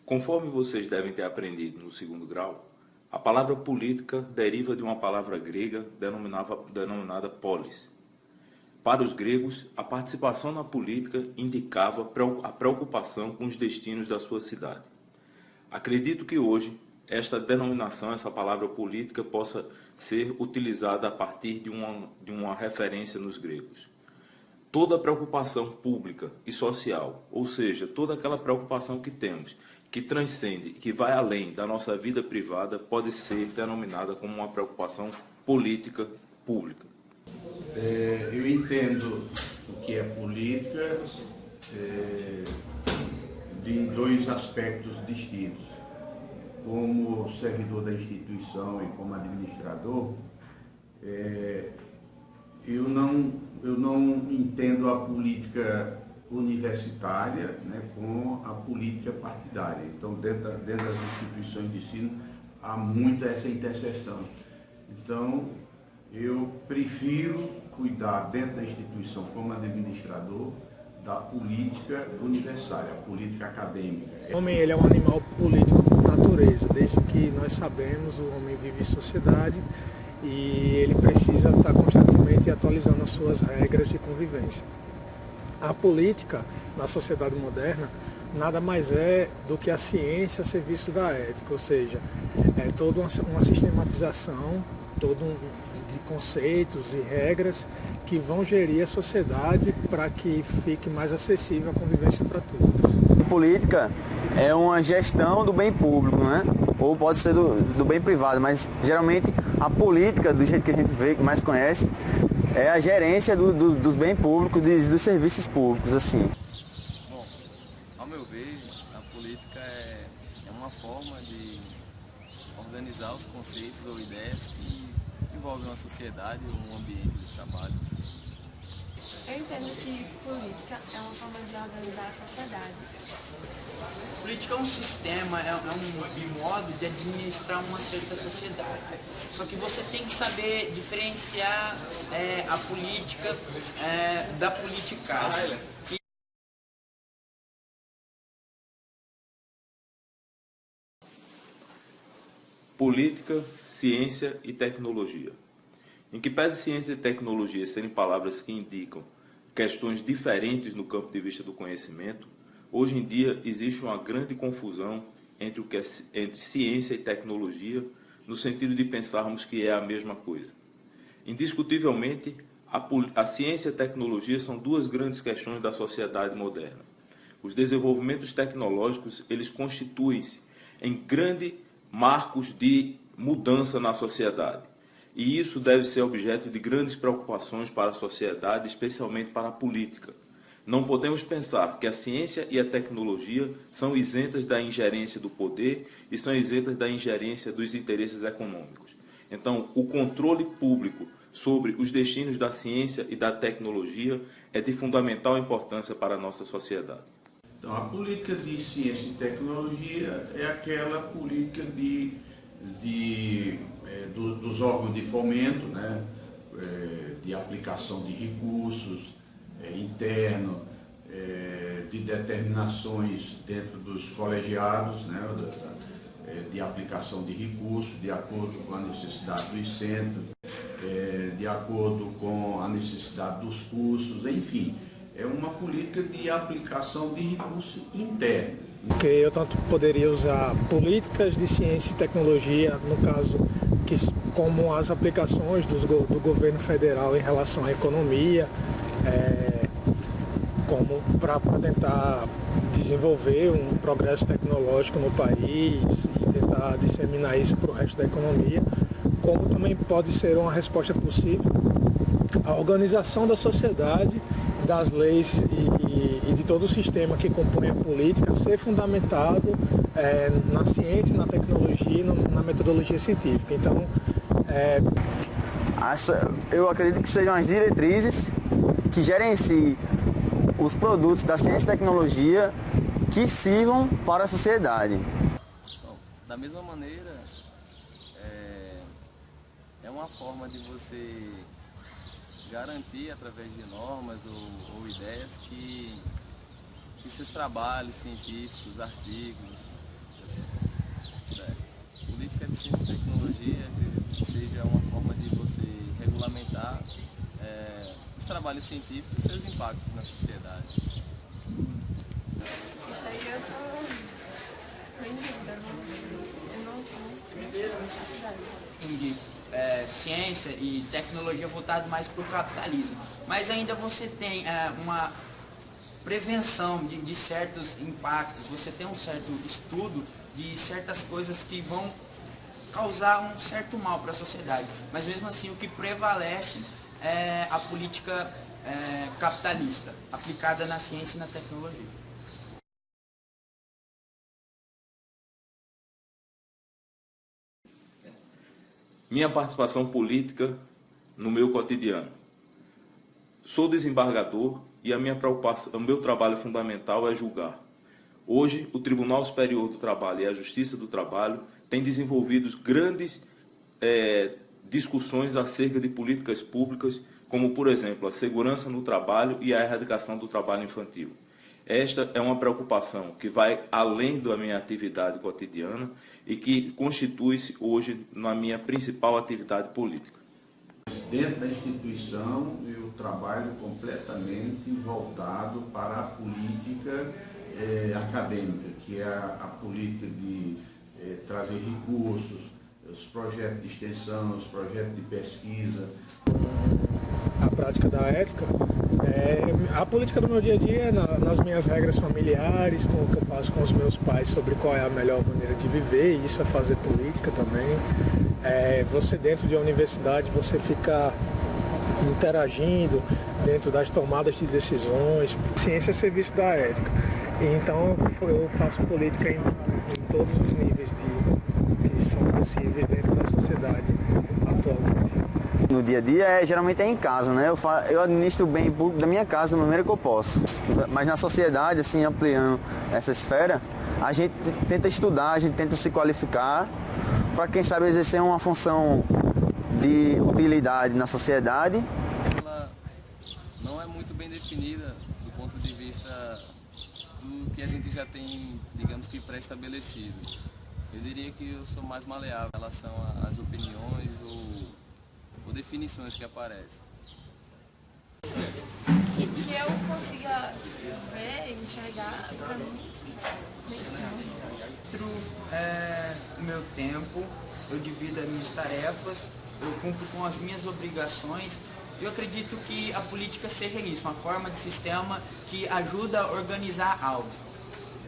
Conforme vocês devem ter aprendido no segundo grau, a palavra política deriva de uma palavra grega denominada polis. Para os gregos, a participação na política indicava a preocupação com os destinos da sua cidade. Acredito que hoje esta denominação, essa palavra política, possa ser utilizada a partir de uma referência nos gregos. Toda preocupação pública e social, ou seja, toda aquela preocupação que temos, que transcende, que vai além da nossa vida privada, pode ser denominada como uma preocupação política pública. Eu entendo o que é política de dois aspectos distintos. Como servidor da instituição e como administrador, eu não entendo a política universitária, né, com a política partidária. Então, dentro das instituições de ensino, há muito essa interseção. Então, eu prefiro cuidar dentro da instituição como administrador da política universitária, a política acadêmica. O homem ele é um animal político por natureza. Desde que nós sabemos, o homem vive em sociedade e ele precisa estar constantemente atualizando as suas regras de convivência. A política, na sociedade moderna, nada mais é do que a ciência a serviço da ética, ou seja, é toda uma sistematização de conceitos e regras que vão gerir a sociedade para que fique mais acessível a convivência para todos. A política é uma gestão do bem público, né? Ou pode ser do bem privado, mas geralmente a política, do jeito que a gente vê, que mais conhece, é a gerência dos bens públicos, dos serviços públicos, assim. Bom, ao meu ver, a política é uma forma de organizar os conceitos ou ideias que envolvem uma sociedade ou um ambiente de trabalho. Eu entendo que política é uma forma de organizar a sociedade. Política é um sistema, é um modo de administrar uma certa sociedade. Só que você tem que saber diferenciar a política da politicagem. Política, ciência e tecnologia. Em que pese ciência e tecnologia serem palavras que indicam questões diferentes no campo de vista do conhecimento, hoje em dia existe uma grande confusão entre ciência e tecnologia, no sentido de pensarmos que é a mesma coisa. Indiscutivelmente, a ciência e a tecnologia são duas grandes questões da sociedade moderna. Os desenvolvimentos tecnológicos, eles constituem-se em grandes marcos de mudança na sociedade. E isso deve ser objeto de grandes preocupações para a sociedade, especialmente para a política. Não podemos pensar que a ciência e a tecnologia são isentas da ingerência do poder e são isentas da ingerência dos interesses econômicos. Então, o controle público sobre os destinos da ciência e da tecnologia é de fundamental importância para a nossa sociedade. Então, a política de ciência e tecnologia é aquela política dos órgãos de fomento, né, de aplicação de recursos internos, de determinações dentro dos colegiados, né, de aplicação de recursos, de acordo com a necessidade dos centros, de acordo com a necessidade dos cursos, enfim, é uma política de aplicação de recursos internos. Porque eu tanto poderia usar políticas de ciência e tecnologia, no caso, como as aplicações do governo federal em relação à economia, como para tentar desenvolver um progresso tecnológico no país e tentar disseminar isso para o resto da economia, como também pode ser uma resposta possível à organização da sociedade, das leis e de todo o sistema que compõe a política ser fundamentado na ciência, na tecnologia e na metodologia científica. Então, eu acredito que sejam as diretrizes que gerenciem os produtos da ciência e tecnologia que sirvam para a sociedade. Bom, da mesma maneira, é uma forma de você garantir através de normas ou ideias que seus trabalhos científicos, artigos, de ciência e tecnologia, acredito que seja uma forma de você regulamentar os trabalhos científicos e seus impactos na sociedade. Isso aí eu tô bem dúvida, eu não faço ideia. Entendi. Ciência e tecnologia voltado mais para o capitalismo. Mas ainda você tem uma prevenção de certos impactos, você tem um certo estudo de certas coisas que vão causar um certo mal para a sociedade. Mas mesmo assim o que prevalece é a política capitalista, aplicada na ciência e na tecnologia. Minha participação política no meu cotidiano. Sou desembargador e a minha preocupação, o meu trabalho fundamental é julgar. Hoje, o Tribunal Superior do Trabalho e a Justiça do Trabalho têm desenvolvido grandes discussões acerca de políticas públicas, como, por exemplo, a segurança no trabalho e a erradicação do trabalho infantil. Esta é uma preocupação que vai além da minha atividade cotidiana e que constitui-se hoje na minha principal atividade política. Dentro da instituição, eu trabalho completamente voltado para a política acadêmica, que é a política de trazer recursos, os projetos de extensão, os projetos de pesquisa. A prática da ética, a política do meu dia a dia é nas minhas regras familiares, com o que eu faço com os meus pais sobre qual é a melhor maneira de viver, e isso é fazer política também. Você dentro de uma universidade, você fica interagindo dentro das tomadas de decisões. Ciência é serviço da ética. Então eu faço política em todos os níveis que são possíveis dentro da sociedade atualmente. No dia a dia, geralmente é em casa, né? Eu administro o bem público da minha casa da maneira que eu posso. Mas na sociedade, assim, ampliando essa esfera, a gente tenta estudar, a gente tenta se qualificar para, quem sabe, exercer uma função de utilidade na sociedade. Ela não é muito bem definida do ponto de vista do que a gente já tem, digamos que pré-estabelecido. Eu diria que eu sou mais maleável em relação às opiniões ou definições que aparecem. Que eu consiga ver, enxergar, pra mim, Dentro do meu tempo, eu divido as minhas tarefas, eu cumpro com as minhas obrigações. Eu acredito que a política seja isso, uma forma de sistema que ajuda a organizar algo.